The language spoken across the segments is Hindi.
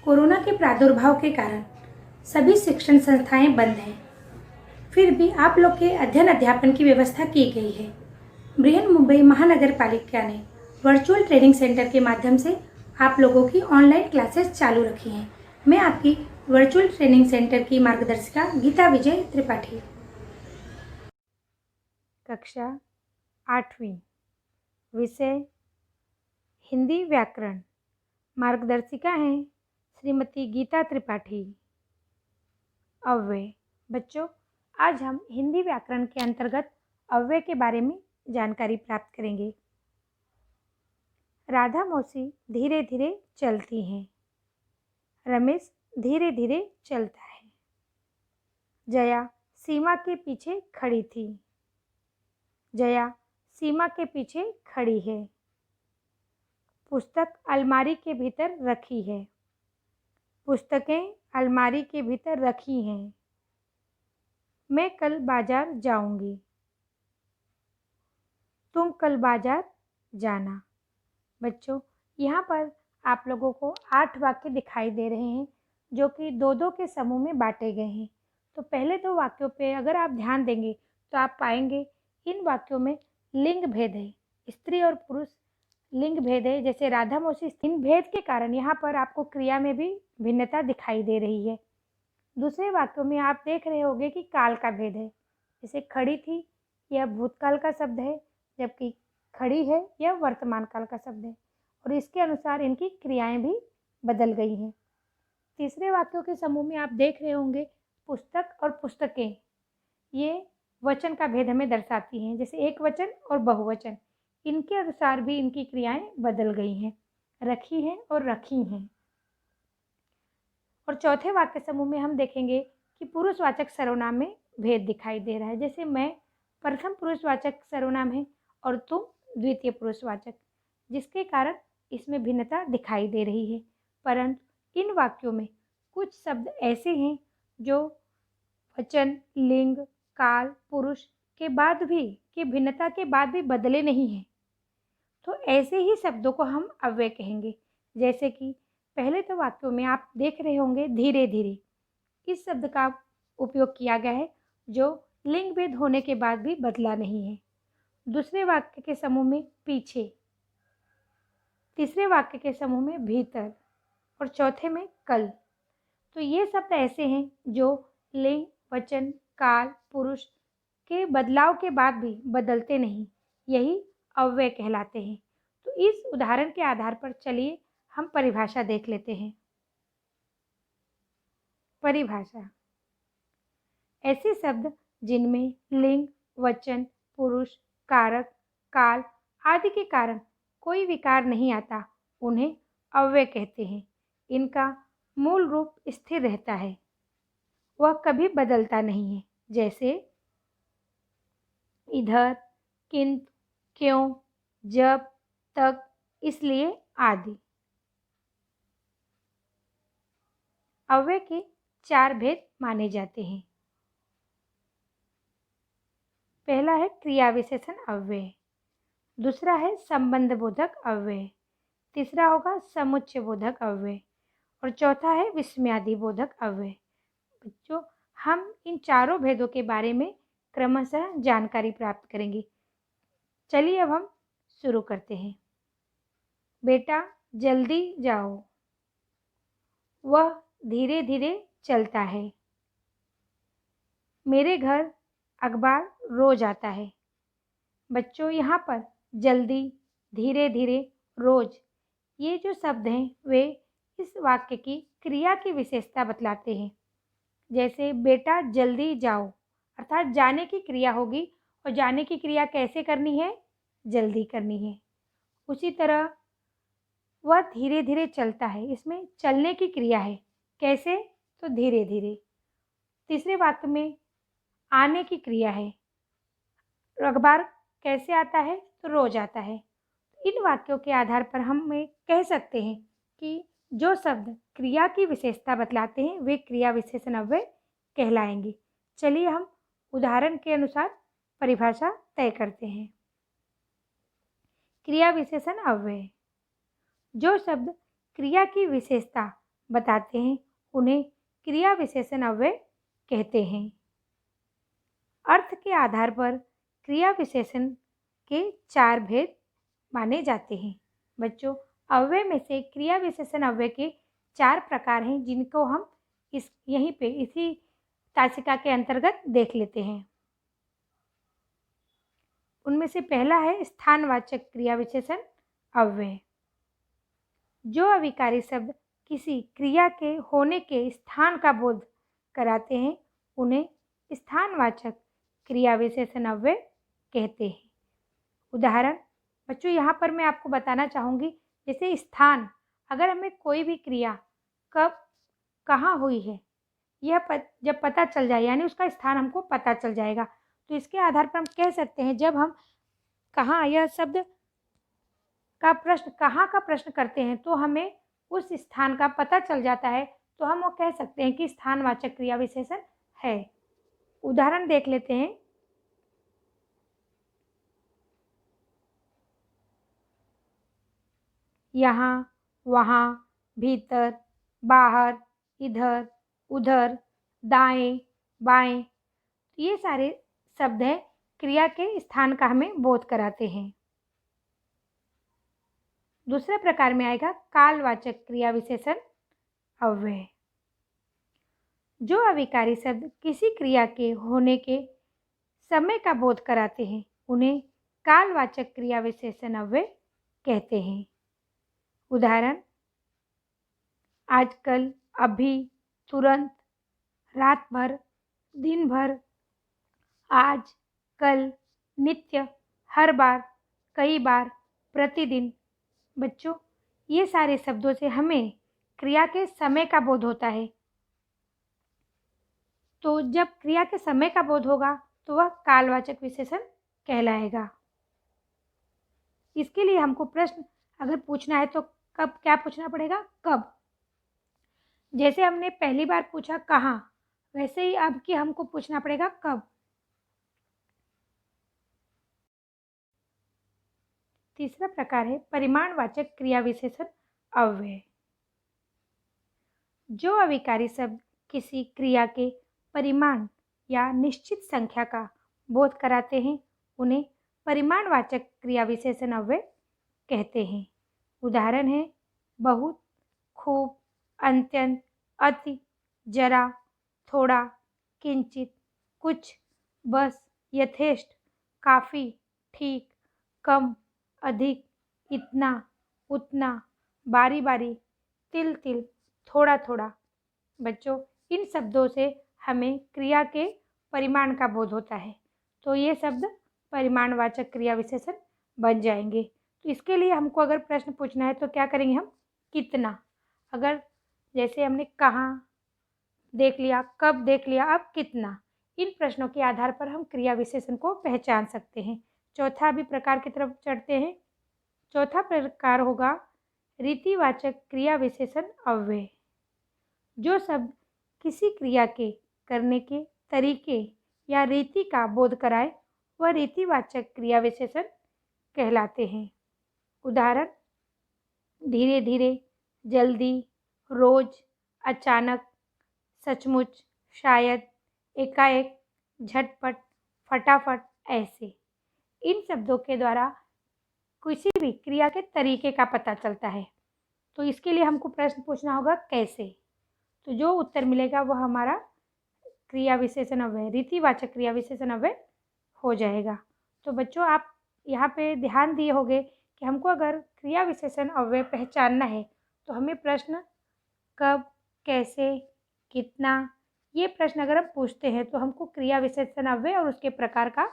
कोरोना के प्रादुर्भाव के कारण सभी शिक्षण संस्थाएं बंद हैं। फिर भी आप लोग के अध्ययन अध्यापन की व्यवस्था की गई है। बृहन्मुंबई महानगर पालिका ने वर्चुअल ट्रेनिंग सेंटर के माध्यम से आप लोगों की ऑनलाइन क्लासेस चालू रखी हैं। मैं आपकी वर्चुअल ट्रेनिंग सेंटर की मार्गदर्शिका गीता विजय त्रिपाठी। कक्षा 8वीं, विषय हिंदी व्याकरण। मार्गदर्शिका हैं श्रीमती गीता त्रिपाठी। अव्यय। बच्चों, आज हम हिंदी व्याकरण के अंतर्गत अव्यय के बारे में जानकारी प्राप्त करेंगे। राधा मौसी धीरे धीरे चलती हैं। रमेश धीरे धीरे चलता है। जया सीमा के पीछे खड़ी थी। जया सीमा के पीछे खड़ी है। पुस्तक अलमारी के भीतर रखी है। पुस्तकें अलमारी के भीतर रखी हैं। मैं कल बाजार जाऊंगी। तुम कल बाजार जाना। बच्चों, यहाँ पर आप लोगों को 8 वाक्य दिखाई दे रहे हैं जो कि दो दो के समूह में बांटे गए हैं। तो पहले 2 वाक्यों पे अगर आप ध्यान देंगे तो आप पाएंगे इन वाक्यों में लिंग भेद है, स्त्री और पुरुष लिंग भेद है। जैसे राधा मौसी, इन भेद के कारण यहाँ पर आपको क्रिया में भी भिन्नता दिखाई दे रही है। दूसरे वाक्यों में आप देख रहे होंगे कि काल का भेद है। जैसे खड़ी थी, यह भूतकाल का शब्द है, जबकि खड़ी है यह वर्तमान काल का शब्द है और इसके अनुसार इनकी क्रियाएं भी बदल गई हैं। तीसरे वाक्यों के समूह में आप देख रहे होंगे पुस्तक और पुस्तकें, ये वचन का भेद हमें दर्शाती हैं। जैसे एक वचन और बहुवचन, इनके अनुसार भी इनकी क्रियाएं बदल गई हैं, रखी हैं और रखी हैं। और चौथे वाक्य समूह में हम देखेंगे कि पुरुषवाचक सर्वनाम में भेद दिखाई दे रहा है। जैसे मैं प्रथम पुरुषवाचक सर्वनाम है और तुम द्वितीय पुरुषवाचक, जिसके कारण इसमें भिन्नता दिखाई दे रही है। परंतु इन वाक्यों में कुछ शब्द ऐसे हैं जो वचन, लिंग, काल, पुरुष के बाद भी, की भिन्नता के बाद भी बदले नहीं हैं। तो ऐसे ही शब्दों को हम अव्यय कहेंगे। जैसे कि पहले 2 वाक्यों में आप देख रहे होंगे धीरे धीरे, इस शब्द का उपयोग किया गया है जो लिंग भेद होने के बाद भी बदला नहीं है। दूसरे वाक्य के समूह में पीछे, तीसरे वाक्य के समूह में भीतर और चौथे में कल। तो ये शब्द ऐसे हैं जो लिंग, वचन, काल, पुरुष के बदलाव के बाद भी बदलते नहीं, यही अव्यय कहलाते हैं। तो इस उदाहरण के आधार पर चलिए हम परिभाषा देख लेते हैं। परिभाषा: ऐसे शब्द जिनमें लिंग, वचन, पुरुष, कारक, काल आदि के कारण कोई विकार नहीं आता, उन्हें अव्यय कहते हैं। इनका मूल रूप स्थिर रहता है, वह कभी बदलता नहीं है। जैसे इधर, किंतु, क्यों, जब, तक, इसलिए आदि। अव्यय के 4 भेद माने जाते हैं। पहला है क्रिया विशेषण अव्यय, दूसरा है संबंध बोधक अव्यय, तीसरा होगा समुच्चय बोधक अव्यय और चौथा है विस्मयादि बोधक अव्यय। बच्चों, हम इन चारों भेदों के बारे में क्रमशः जानकारी प्राप्त करेंगे। चलिए अब हम शुरू करते हैं। बेटा जल्दी जाओ। वह धीरे धीरे चलता है। मेरे घर अखबार रोज आता है। बच्चों, यहाँ पर जल्दी, धीरे धीरे, रोज, ये जो शब्द हैं वे इस वाक्य की क्रिया की विशेषता बतलाते हैं। जैसे बेटा जल्दी जाओ, अर्थात जाने की क्रिया होगी और जाने की क्रिया कैसे करनी है? जल्दी करनी है। उसी तरह वह धीरे धीरे चलता है, इसमें चलने की क्रिया है। कैसे? तो धीरे धीरे। तीसरे वाक्य में आने की क्रिया है। अखबार कैसे आता है? तो रोज आता है। इन वाक्यों के आधार पर हम कह सकते हैं कि जो शब्द क्रिया की विशेषता बतलाते हैं वे क्रिया विशेषण अव्यय कहलाएंगे। चलिए हम उदाहरण के अनुसार परिभाषा तय करते हैं। क्रिया विशेषण अव्यय: जो शब्द क्रिया की विशेषता बताते हैं उन्हें क्रिया विशेषण अव्यय कहते हैं। अर्थ के आधार पर क्रिया विशेषण के 4 भेद माने जाते हैं। बच्चों, अव्यय में से क्रिया विशेषण अव्यय के 4 प्रकार हैं, जिनको हम यहीं पे इसी तासिका के अंतर्गत देख लेते हैं। उनमें से पहला है स्थानवाचक क्रिया विशेषण अव्यय। जो अविकारी शब्द किसी क्रिया के होने के स्थान का बोध कराते हैं, उन्हें स्थानवाचक क्रिया विशेषण अव्यय कहते हैं। उदाहरण बच्चों, यहाँ पर मैं आपको बताना चाहूँगी, जैसे स्थान, अगर हमें कोई भी क्रिया कब कहाँ हुई है यह जब पता चल जाए, यानी उसका स्थान हमको पता चल जाएगा, तो इसके आधार पर हम कह सकते हैं, जब हम कहाँ यह शब्द का प्रश्न कहाँ का प्रश्न करते हैं तो हमें उस स्थान का पता चल जाता है, तो हम वो कह सकते हैं कि स्थानवाचक क्रिया विशेषण है। उदाहरण देख लेते हैं। यहाँ, वहाँ, भीतर, बाहर, इधर, उधर, दाएं, बाएं, ये सारे शब्द हैं, क्रिया के स्थान का हमें बोध कराते हैं। दूसरे प्रकार में आएगा कालवाचक क्रिया विशेषण अव्यय। जो अविकारी शब्द किसी क्रिया के होने के समय का बोध कराते हैं, उन्हें कालवाचक क्रिया विशेषण अव्यय कहते हैं। उदाहरण आजकल, अभी, तुरंत, रात भर, दिन भर, आज, कल, नित्य, हर बार, कई बार, प्रतिदिन। बच्चों, ये सारे शब्दों से हमें क्रिया के समय का बोध होता है। तो जब क्रिया के समय का बोध होगा तो वह कालवाचक विशेषण कहलाएगा। इसके लिए हमको प्रश्न अगर पूछना है तो कब क्या पूछना पड़ेगा? कब। जैसे हमने पहली बार पूछा कहाँ, वैसे ही अब की हमको पूछना पड़ेगा कब। तीसरा प्रकार है परिमाणवाचक क्रिया विशेषण अव्यय। जो अविकारी शब्द किसी क्रिया के परिमाण या निश्चित संख्या का बोध कराते हैं, उन्हें परिमाणवाचक क्रिया विशेषण अव्यय कहते हैं। उदाहरण है बहुत, खूब, अत्यंत, अति, जरा, थोड़ा, किंचित, कुछ, बस, यथेष्ट, काफ़ी, ठीक, कम, अधिक, इतना, उतना, बारी बारी, तिल तिल, थोड़ा थोड़ा। बच्चों, इन शब्दों से हमें क्रिया के परिमाण का बोध होता है, तो ये शब्द परिमाणवाचक क्रिया विशेषण बन जाएंगे। तो इसके लिए हमको अगर प्रश्न पूछना है तो क्या करेंगे हम? कितना। अगर जैसे हमने कहाँ देख लिया, कब देख लिया, अब कितना। इन प्रश्नों के आधार पर हम क्रिया विशेषण को पहचान सकते हैं। चौथा भी प्रकार की तरफ चढ़ते हैं। चौथा प्रकार होगा रीतिवाचक क्रिया विशेषण अव्यय। जो शब्द किसी क्रिया के करने के तरीके या रीति का बोध कराए, वह रीतिवाचक क्रिया विशेषण कहलाते हैं। उदाहरण धीरे धीरे, जल्दी, रोज, अचानक, सचमुच, शायद, एकाएक, झटपट, फटाफट, ऐसे। इन शब्दों के द्वारा किसी भी क्रिया के तरीके का पता चलता है। तो इसके लिए हमको प्रश्न पूछना होगा कैसे। तो जो उत्तर मिलेगा वह हमारा क्रिया विशेषण अव्यय, रीतिवाचक क्रिया विशेषण अव्यय हो जाएगा। तो बच्चों, आप यहाँ पे ध्यान दिए होंगे कि हमको अगर क्रिया विशेषण अव्यय पहचानना है तो हमें प्रश्न कब, कैसे, कितना, ये प्रश्न अगर हम पूछते हैं तो हमको क्रिया विशेषण अव्यय और उसके प्रकार का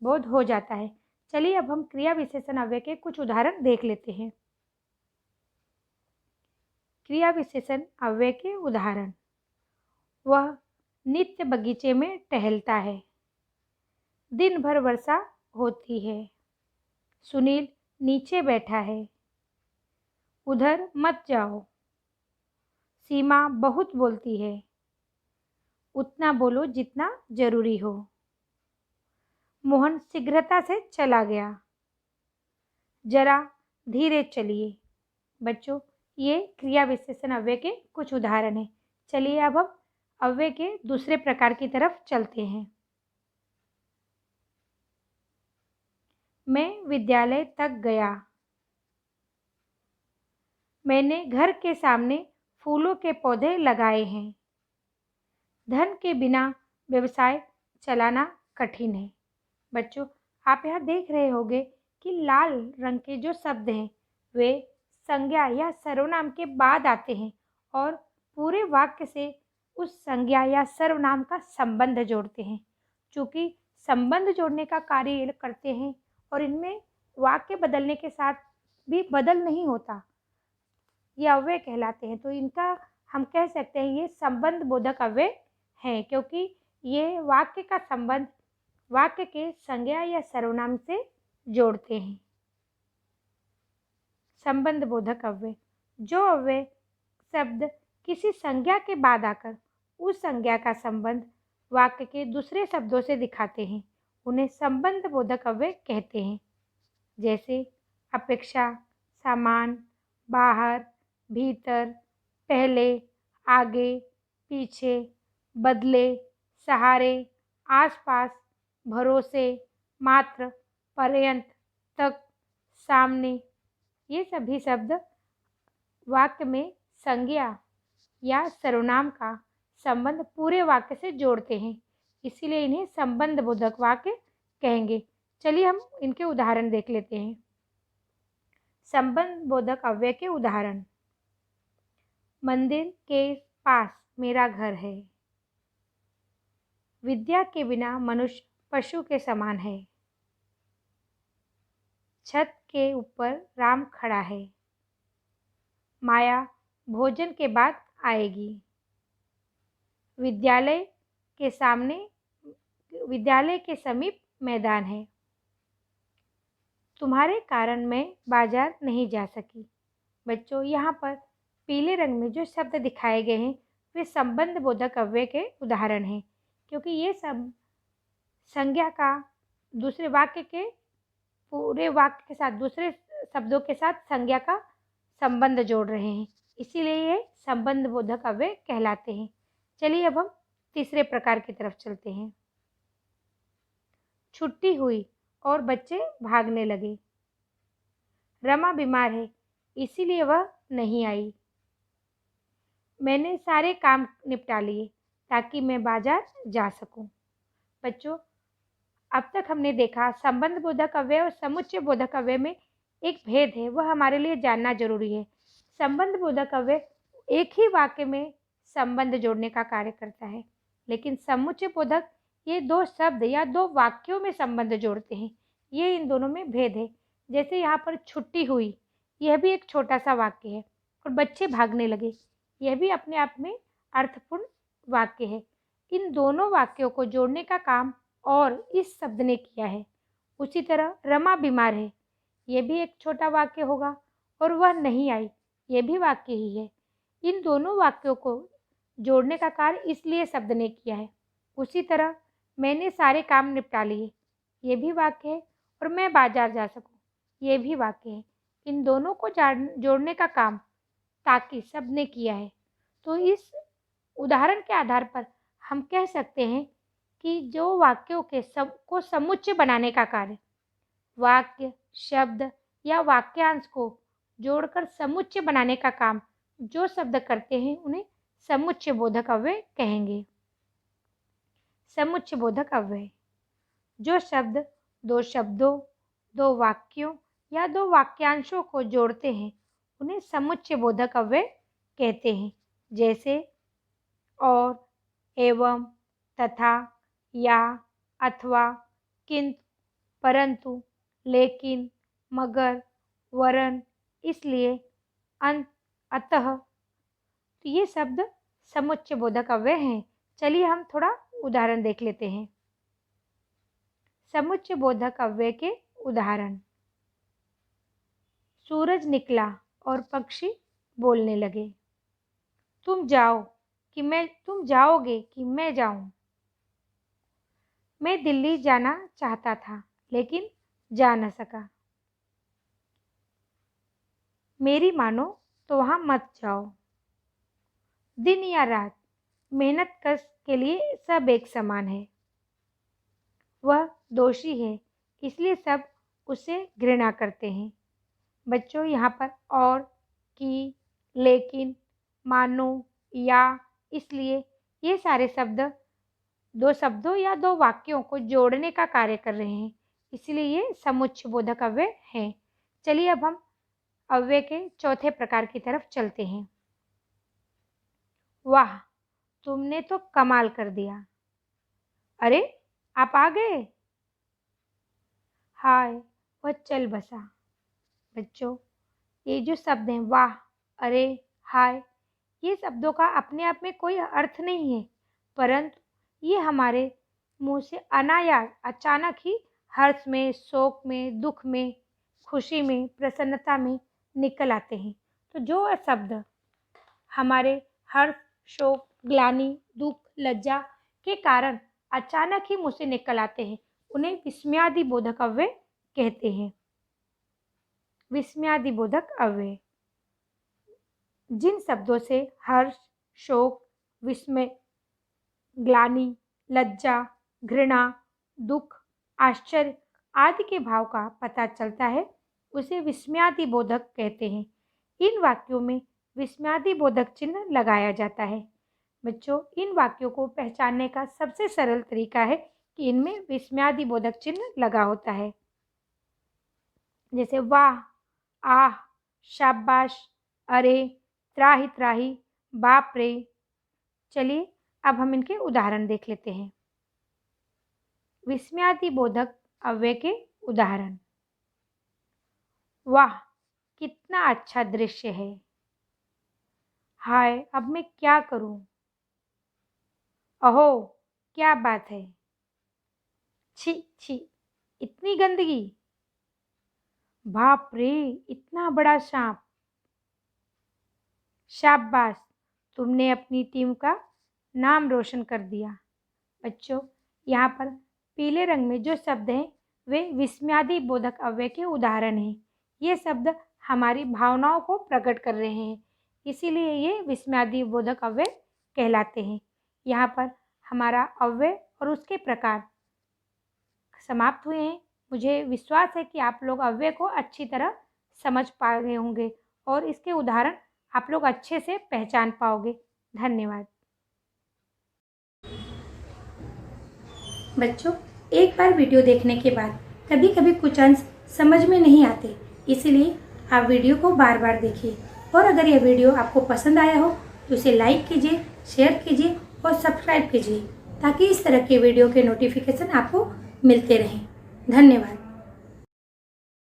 बोध हो जाता है। चलिए अब हम क्रिया विशेषण अव्यय के कुछ उदाहरण देख लेते हैं। क्रिया विशेषण अव्यय के उदाहरण: वह नित्य बगीचे में टहलता है, दिन भर वर्षा होती है, सुनील नीचे बैठा है, उधर मत जाओ, सीमा बहुत बोलती है, उतना बोलो जितना जरूरी हो, मोहन शीघ्रता से चला गया, जरा धीरे चलिए। बच्चों, ये क्रिया विशेषण अव्यय के कुछ उदाहरण हैं। चलिए अब हम अव्यय के दूसरे प्रकार की तरफ चलते हैं। मैं विद्यालय तक गया। मैंने घर के सामने फूलों के पौधे लगाए हैं। धन के बिना व्यवसाय चलाना कठिन है। बच्चों, आप यहाँ देख रहे होंगे कि लाल रंग के जो शब्द हैं वे संज्ञा या सर्वनाम के बाद आते हैं और पूरे वाक्य से उस संज्ञा या सर्वनाम का संबंध जोड़ते हैं। चूँकि संबंध जोड़ने का कार्य ये करते हैं और इनमें वाक्य बदलने के साथ भी बदल नहीं होता, ये अव्यय कहलाते हैं। तो इनका हम कह सकते हैं ये संबंध बोधक अव्यय हैं, क्योंकि ये वाक्य का संबंध वाक्य के संज्ञा या सर्वनाम से जोड़ते हैं। संबंध बोधक अव्यय, जो अव्यय शब्द किसी संज्ञा के बाद आकर उस संज्ञा का संबंध वाक्य के दूसरे शब्दों से दिखाते हैं, उन्हें संबंध बोधक अव्यय कहते हैं। जैसे अपेक्षा, सामान, बाहर, भीतर, पहले, आगे, पीछे, बदले, सहारे, आसपास, भरोसे, मात्र, पर्यंत, तक, सामने। ये सभी शब्द वाक्य में संज्ञा या सर्वनाम का संबंध पूरे वाक्य से जोड़ते हैं, इसीलिए इन्हें संबंध बोधक वाक्य कहेंगे। चलिए हम इनके उदाहरण देख लेते हैं। संबंध बोधक अव्यय के उदाहरण। मंदिर के पास मेरा घर है। विद्या के बिना मनुष्य पशु के समान है। छत के ऊपर राम खड़ा है। माया भोजन के बाद आएगी। विद्यालय के समीप मैदान है। तुम्हारे कारण मैं बाजार नहीं जा सकी। बच्चों, यहाँ पर पीले रंग में जो शब्द दिखाए गए हैं वे संबंध बोधक अव्यय के उदाहरण हैं, क्योंकि ये सब संज्ञा का दूसरे वाक्य के पूरे वाक्य के साथ दूसरे शब्दों के साथ संज्ञा का संबंध जोड़ रहे हैं, इसीलिए ये संबंध बोधक अव्यय कहलाते हैं। चलिए अब हम तीसरे प्रकार की तरफ चलते हैं। छुट्टी हुई और बच्चे भागने लगे। रमा बीमार है, इसीलिए वह नहीं आई। मैंने सारे काम निपटा लिए ताकि मैं बाजार जा सकूं। बच्चों, अब तक हमने देखा संबंध बोधक अव्यय और समुच्चय बोधक अव्यय में एक भेद है, वह हमारे लिए जानना जरूरी है। संबंध बोधक अव्यय एक ही वाक्य में संबंध जोड़ने का कार्य करता है, लेकिन समुच्चय बोधक ये दो शब्द या दो वाक्यों में संबंध जोड़ते हैं। ये इन दोनों में भेद है। जैसे यहाँ पर छुट्टी हुई, यह भी एक छोटा सा वाक्य है, और बच्चे भागने लगे, यह भी अपने आप में अर्थपूर्ण वाक्य है। इन दोनों वाक्यों को जोड़ने का काम और इस शब्द ने किया है। उसी तरह रमा बीमार है, यह भी एक छोटा वाक्य होगा, और वह नहीं आई, यह भी वाक्य ही है। इन दोनों वाक्यों को जोड़ने का कार्य इसलिए शब्द ने किया है। उसी तरह मैंने सारे काम निपटा लिए, ये भी वाक्य है, और मैं बाजार जा सकूं, ये भी वाक्य है। इन दोनों को जोड़ने का काम ताकि शब्द ने किया है। तो इस उदाहरण के आधार पर हम कह सकते हैं कि जो वाक्यों के को समुच्चय बनाने का कार्य, वाक्य, शब्द या वाक्यांश को जोड़कर समुच्चय बनाने का काम जो शब्द करते हैं उन्हें समुच्चय बोधक अव्यय कहेंगे। समुच्चय बोधक अव्यय, जो शब्द दो शब्दों, दो वाक्यों या दो वाक्यांशों को जोड़ते हैं उन्हें समुच्चय बोधक अव्यय कहते हैं। जैसे और, एवं, तथा, या, अथवा, किंतु, परंतु, लेकिन, मगर, वरन, इसलिए, अतः। तो ये शब्द समुच्चय बोधक अव्यय हैं। चलिए हम थोड़ा उदाहरण देख लेते हैं। समुच्चय बोधक अव्यय के उदाहरण। सूरज निकला और पक्षी बोलने लगे। तुम जाओगे कि मैं जाऊं। मैं दिल्ली जाना चाहता था लेकिन जा न सका। मेरी मानो तो वहाँ मत जाओ। दिन या रात, मेहनत कश के लिए सब एक समान है। वह दोषी है, इसलिए सब उसे घृणा करते हैं। बच्चों, यहाँ पर और, कि, लेकिन, मानो, या, इसलिए ये सारे शब्द दो शब्दों या दो वाक्यों को जोड़ने का कार्य कर रहे हैं, इसलिए ये समुच्चय बोधक अव्यय हैं। चलिए अब हम अव्यय के चौथे प्रकार की तरफ चलते हैं। वाह, तुमने तो कमाल कर दिया। अरे, आप आ गए। हाय, वह चल बसा। बच्चों, ये जो शब्द हैं वाह, अरे, हाय, ये शब्दों का अपने आप में कोई अर्थ नहीं है, परंतु ये हमारे मुंह से अनायास अचानक ही हर्ष में, शोक में, दुख में, खुशी में, प्रसन्नता में निकल आते हैं। तो जो शब्द हमारे हर्ष, शोक, ग्लानि, दुख, लज्जा के कारण अचानक ही मुंह से निकल आते हैं, उन्हें विस्मयादि बोधक अव्यय कहते हैं। विस्मयादि बोधक अव्यय जिन शब्दों से हर्ष, शोक, विस्मय, ग्लानि, लज्जा, घृणा, दुख, आश्चर्य आदि के भाव का पता चलता है, उसे विस्मयादि बोधक कहते हैं। इन वाक्यों में विस्मयादि बोधक चिन्ह लगाया जाता है। बच्चों, इन वाक्यों को पहचानने का सबसे सरल तरीका है कि इनमें विस्मयादि बोधक चिन्ह लगा होता है। जैसे वाह, आह, शाबाश, अरे, त्राहि त्राहि, बाप रे। चलिए अब हम इनके उदाहरण देख लेते हैं। विस्मयादि बोधक अव्यय के उदाहरण। वाह, कितना अच्छा दृश्य है। हाय, अब मैं क्या करूं। अहो, क्या बात है। छी छी, इतनी गंदगी। बाप रे, इतना बड़ा सांप। शाबाश, तुमने अपनी टीम का नाम रोशन कर दिया। बच्चों, यहाँ पर पीले रंग में जो शब्द हैं वे विस्मयादि बोधक अव्यय के उदाहरण हैं। ये शब्द हमारी भावनाओं को प्रकट कर रहे हैं, इसीलिए ये विस्मयादि बोधक अव्यय कहलाते हैं। यहाँ पर हमारा अव्यय और उसके प्रकार समाप्त हुए हैं। मुझे विश्वास है कि आप लोग अव्यय को अच्छी तरह समझ पा गए होंगे और इसके उदाहरण आप लोग अच्छे से पहचान पाओगे। धन्यवाद। बच्चों, एक बार वीडियो देखने के बाद कभी कभी कुछ अंश समझ में नहीं आते, इसीलिए आप वीडियो को बार बार देखिए। और अगर यह वीडियो आपको पसंद आया हो तो इसे लाइक कीजिए, शेयर कीजिए और सब्सक्राइब कीजिए, ताकि इस तरह के वीडियो के नोटिफिकेशन आपको मिलते रहें। धन्यवाद।